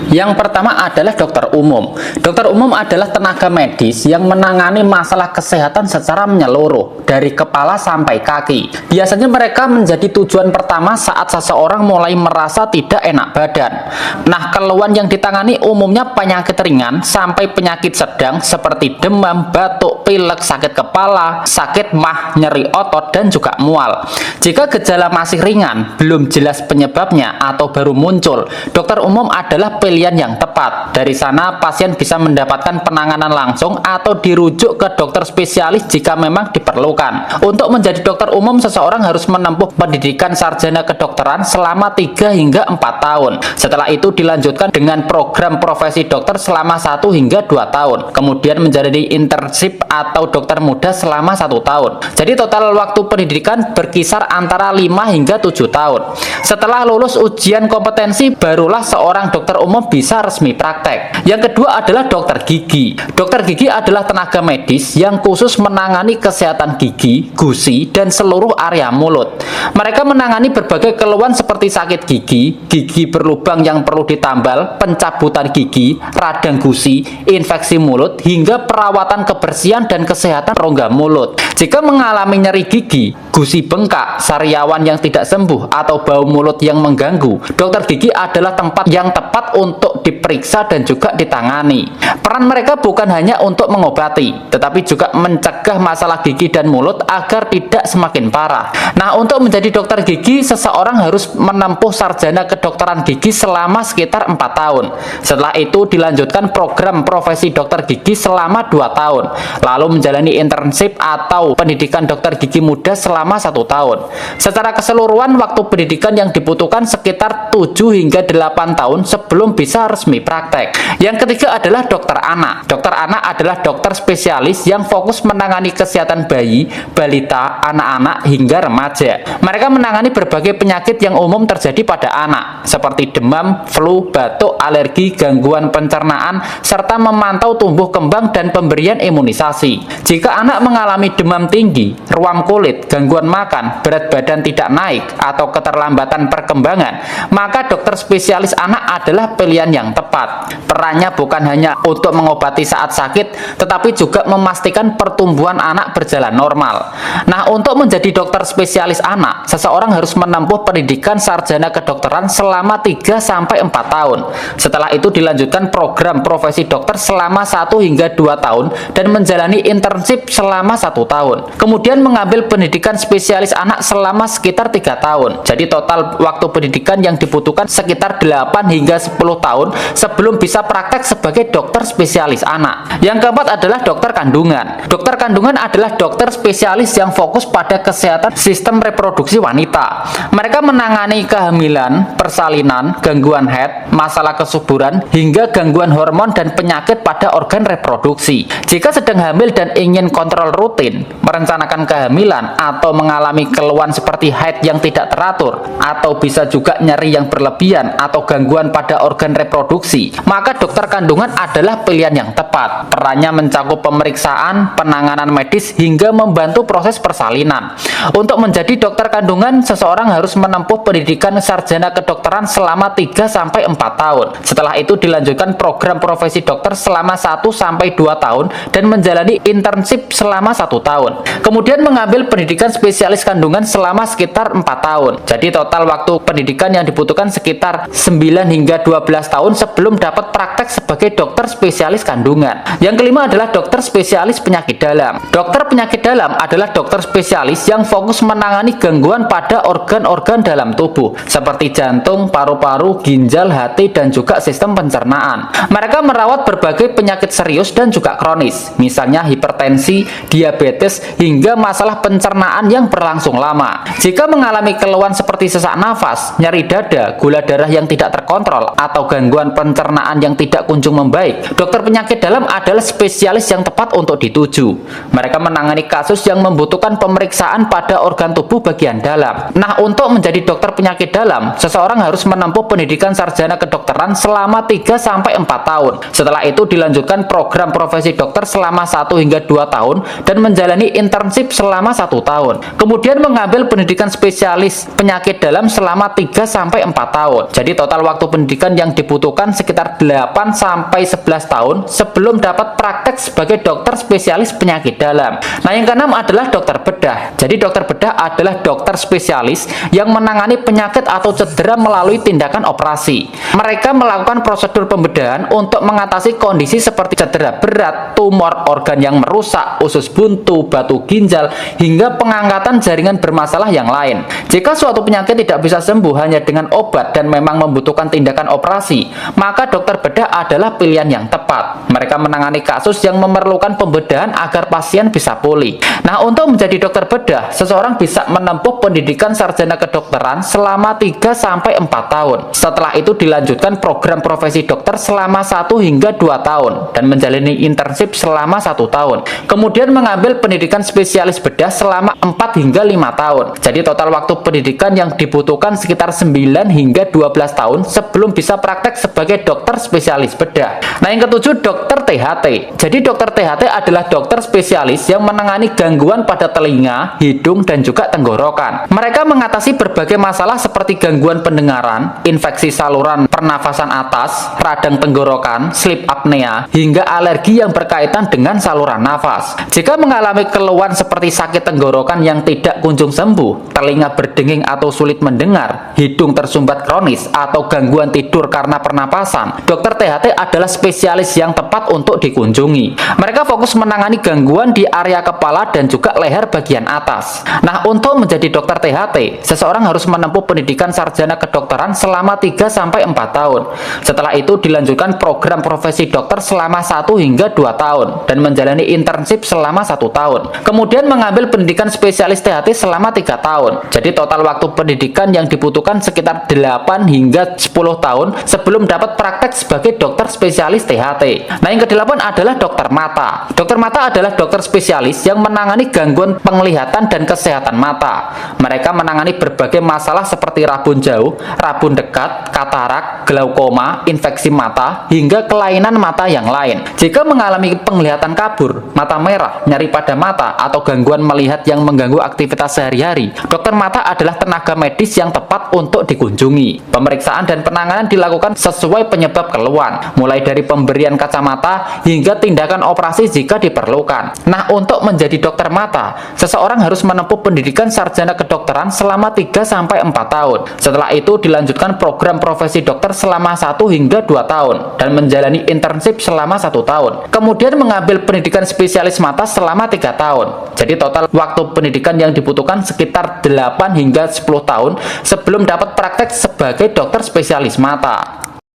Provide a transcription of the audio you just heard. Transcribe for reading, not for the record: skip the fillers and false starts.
Yang pertama adalah dokter umum. Dokter umum adalah tenaga medis yang menangani masalah kesehatan secara menyeluruh, dari kepala sampai kaki. Biasanya mereka menjadi tujuan pertama saat seseorang mulai merasa tidak enak badan. Nah, keluhan yang ditangani umumnya penyakit ringan sampai penyakit sedang seperti demam, batuk, pilek, sakit kepala, sakit mah, nyeri otot, dan juga mual. Jika gejala masih ringan, belum jelas penyebabnya, atau baru muncul, dokter umum adalah pilihan yang tepat. Dari sana, pasien bisa mendapatkan penanganan langsung atau dirujuk ke dokter spesialis jika memang diperlukan. Untuk menjadi dokter umum, seseorang harus menempuh pendidikan sarjana kedokteran selama 3 hingga 4 tahun. Setelah itu dilanjutkan dengan program profesi dokter selama 1 hingga 2 tahun. Kemudian menjalani internship atau dokter muda selama 1 tahun. Jadi total waktu pendidikan berkisar antara 5 hingga 7 tahun. Setelah lulus ujian kompetensi, barulah seorang dokter umum bisa resmi praktek. Yang kedua adalah dokter gigi. Dokter gigi adalah tenaga medis yang khusus menangani kesehatan gigi, gusi, dan seluruh area mulut. Mereka menangani berbagai keluhan seperti sakit gigi, gigi berlubang yang perlu ditambal, pencabutan gigi, radang gusi, infeksi mulut, hingga perawatan kebersihan dan kesehatan rongga mulut. Jika mengalami nyeri gigi, gusi bengkak, sariawan yang tidak sembuh, atau bau mulut yang mengganggu, dokter gigi adalah tempat yang tepat untuk diperiksa dan juga ditangani. Peran mereka bukan hanya untuk mengobati, tetapi juga mencegah masalah gigi dan mulut agar tidak semakin parah. Nah, untuk menjadi dokter gigi, seseorang harus menempuh sarjana kedokteran gigi selama sekitar 4 tahun. Setelah itu dilanjutkan program profesi dokter gigi selama 2 tahun, lalu menjalani internship atau pendidikan dokter gigi muda selama 1 tahun. Secara keseluruhan, waktu pendidikan yang dibutuhkan sekitar 7 hingga 8 tahun sebelum bisa resmi praktek. Yang ketiga adalah dokter anak. Dokter anak adalah dokter spesialis yang fokus menangani kesehatan bayi, balita, anak-anak, hingga remaja. Mereka menangani berbagai penyakit yang umum terjadi pada anak, seperti demam, flu, batuk, alergi, gangguan pencernaan, serta memantau tumbuh kembang dan pemberian imunisasi. Jika anak mengalami demam tinggi, ruam kulit, gangguan makan, berat badan tidak naik, atau keterlambatan perkembangan, maka dokter spesialis anak adalah pilihan yang tepat. Perannya bukan hanya untuk mengobati saat sakit, tetapi juga memastikan pertumbuhan anak berjalan normal. Nah, untuk menjadi dokter spesialis anak, seseorang harus menempuh pendidikan sarjana kedokteran selama 3 sampai 4 tahun. Setelah itu dilanjutkan program profesi dokter selama 1 hingga 2 tahun dan menjalani internship selama 1 tahun. Kemudian mengambil pendidikan spesialis anak selama sekitar 3 tahun. Jadi total waktu pendidikan yang dibutuhkan sekitar 8 hingga 10 tahun sebelum bisa praktek sebagai dokter spesialis anak. Yang keempat adalah dokter kandungan. Dokter kandungan adalah dokter spesialis yang fokus pada kesehatan sistem reproduksi wanita. Mereka menangani kehamilan, persalinan, gangguan haid, masalah kesuburan, hingga gangguan hormon dan penyakit pada organ reproduksi. Jika sedang hamil dan ingin kontrol rutin, merencanakan kehamilan, atau mengalami keluhan seperti haid yang tidak teratur, atau bisa juga nyeri yang berlebihan atau gangguan pada organ reproduksi, maka dokter kandungan adalah pilihan yang tepat. Perannya mencakup pemeriksaan, penanganan medis, hingga membantu proses persalinan. Untuk menjadi dokter kandungan, seseorang harus menempuh pendidikan sarjana kedokteran selama 3 sampai 4 tahun. Setelah itu dilanjutkan program profesi dokter selama 1 sampai 2 tahun dan menjalani internship selama 1 tahun. Kemudian mengambil pendidikan spesialis kandungan selama sekitar 4 tahun. Jadi total waktu pendidikan yang dibutuhkan sekitar 9 hingga 12 tahun sebelum dapat praktek sebagai dokter spesialis kandungan. Yang kelima adalah dokter spesialis penyakit dalam. Dokter penyakit dalam adalah dokter spesialis yang fokus menangani gangguan pada organ-organ dalam tubuh seperti jantung, paru-paru, ginjal, hati, dan juga sistem pencernaan. Mereka merawat berbagai penyakit serius dan juga kronis, misalnya hipertensi, diabetes, hingga masalah pencernaan yang berlangsung lama. Jika mengalami keluhan seperti sesak nafas, nyeri dada, gula darah yang tidak terkontrol, atau gangguan pencernaan yang tidak kunjung membaik, dokter penyakit dalam adalah spesialis yang tepat untuk dituju. Mereka menangani kasus yang membutuhkan pemeriksaan pada organ tubuh bagian dalam. Nah, untuk menjadi dokter penyakit dalam, seseorang harus menempuh pendidikan sarjana kedokteran selama 3 sampai 4 tahun. Setelah itu dilanjutkan program profesi dokter selama 1 hingga 2 tahun dan menjalani internship selama 1 tahun. Kemudian mengambil pendidikan spesialis penyakit dalam selama 3 sampai 4 tahun. Jadi total waktu pendidikan yang dibutuhkan sekitar 8 sampai 11 tahun sebelum dapat praktek sebagai dokter spesialis penyakit dalam. Nah, yang keenam adalah dokter bedah. Jadi dokter bedah adalah dokter spesialis yang menangani penyakit atau cedera melalui tindakan operasi. Mereka melakukan prosedur pembedahan untuk mengatasi kondisi seperti cedera berat, tumor, organ yang merusak, usus buntu, batu ginjal, hingga pengangkatan jaringan bermasalah yang lain. Jika suatu penyakit tidak bisa sembuh hanya dengan obat dan memang membutuhkan tindakan operasi, maka dokter bedah adalah pilihan yang tepat. Mereka menangani kasus yang memerlukan pembedahan agar pasien bisa pulih. Nah, untuk menjadi dokter bedah, seseorang bisa menempuh pendidikan sarjana kedokteran selama 3 sampai 4 tahun. Setelah itu dilanjutkan program profesi dokter selama 1 hingga 2 tahun dan menjalani internship selama 1 tahun. Kemudian mengambil pendidikan spesialis bedah selama 4 hingga 5 tahun. Jadi total waktu pendidikan yang dibutuhkan sekitar 9 hingga 12 tahun sebelum bisa praktek sebagai dokter spesialis bedah. Nah, yang ketujuh, dokter THT. Jadi dokter THT adalah dokter spesialis yang menangani gangguan pada telinga, hidung, dan juga tenggorokan. Mereka mengatasi berbagai masalah seperti gangguan pendengaran, infeksi saluran pernafasan atas, radang tenggorokan, sleep apnea, hingga alergi yang berkaitan dengan saluran nafas. Jika mengalami keluhan seperti sakit tenggorokan yang tidak kunjung sembuh, telinga berdenging atau sulit mendengar, hidung tersumbat kronis, atau gangguan tidur karena pernapasan, dokter THT adalah spesialis yang tepat untuk dikunjungi. Mereka fokus menangani gangguan di area kepala dan juga leher bagian atas. Nah, untuk menjadi dokter THT, seseorang harus menempuh pendidikan sarjana kedokteran selama 3 sampai 4 tahun. Setelah itu dilanjutkan program profesi dokter selama 1 hingga 2 tahun dan menjalani internship selama 1 tahun. Kemudian mengambil pendidikan spesialis THT selama 3 tahun. Jadi total waktu pendidikan yang dibutuhkan sekitar 8 hingga 10 tahun sebelum dapat praktek sebagai dokter spesialis THT. Nah, yang kedelapan adalah dokter mata. Dokter mata adalah dokter spesialis yang menangani gangguan penglihatan dan kesehatan mata. Mereka menangani berbagai masalah seperti rabun jauh, rabun dekat, katarak, glaukoma, infeksi mata, hingga kelainan mata yang lain. Jika mengalami penglihatan kabur, mata merah, nyeri pada mata, atau gangguan melihat yang mengganggu aktivitas sehari-hari, dokter mata adalah tenaga medis yang tepat untuk dikunjungi. Pemeriksaan dan penanganan dilakukan sesuai penyebab keluhan, mulai dari pemberian kacamata hingga tindakan operasi jika diperlukan. Nah, untuk menjadi dokter mata, seseorang harus menempuh pendidikan sarjana kedokteran selama 3 sampai 4 tahun. Setelah itu dilanjutkan program profesi dokter selama 1 hingga 2 tahun dan menjalani internship selama 1 tahun. Kemudian mengambil pendidikan spesialis mata selama 3 tahun. Jadi total waktu pendidikan yang dibutuhkan sekitar 8 hingga 10 tahun sebelum dapat praktek sebagai dokter spesialis mata.